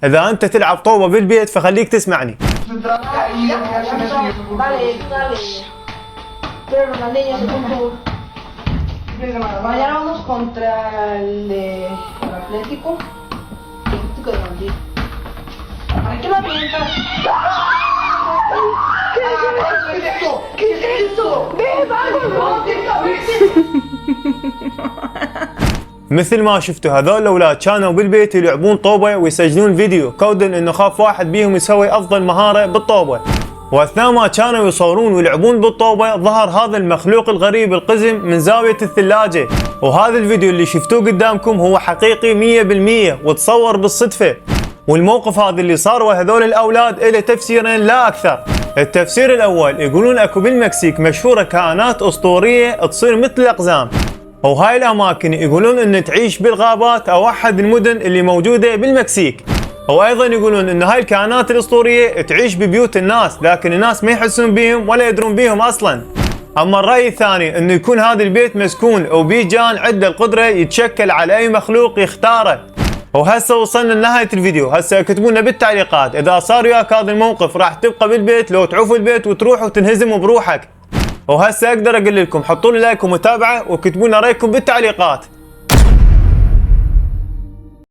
اذا انت تلعب طوبة بالبيت فخليك تسمعني. Mañana vamos contra el Atlético de Madrid. ¿Por qué la piensas? ¿Qué es eso? ¿Qué es eso? ¡Ve, vamos! مثل ما شفتوا هذول الاولاد كانوا بالبيت يلعبون طوبة ويسجلون فيديو كودا انه خاف واحد بيهم يسوي افضل مهارة بالطوبة، واثناء ما كانوا يصورون ويلعبون بالطوبة ظهر هذا المخلوق الغريب القزم من زاوية الثلاجة. وهذا الفيديو اللي شفتوه قدامكم هو حقيقي 100% وتصور بالصدفة. والموقف هذا اللي صار وهذول الاولاد له تفسيرين لا اكثر. التفسير الاول يقولون اكو بالمكسيك مشهورة كائنات اسطورية تصير مثل الاقزام، وهاي الاماكن يقولون ان تعيش بالغابات او احد المدن اللي موجودة بالمكسيك. وايضا يقولون ان هاي الكائنات الاسطوريه تعيش ببيوت الناس لكن الناس ما يحسون بيهم ولا يدرون بيهم اصلا. اما الراي الثاني انه يكون هذا البيت مسكون وبيه جان عنده القدره يتشكل على اي مخلوق يختاره. وهسه وصلنا لنهايه الفيديو، هسه اكتبوا لنا بالتعليقات اذا صار وياك هذا الموقف راح تبقى بالبيت لو تعوف البيت وتروح وتنهزم بروحك. وهسه اقدر اقول لكم حطوا لي لايك ومتابعه وكتبوا لنا رايكم بالتعليقات.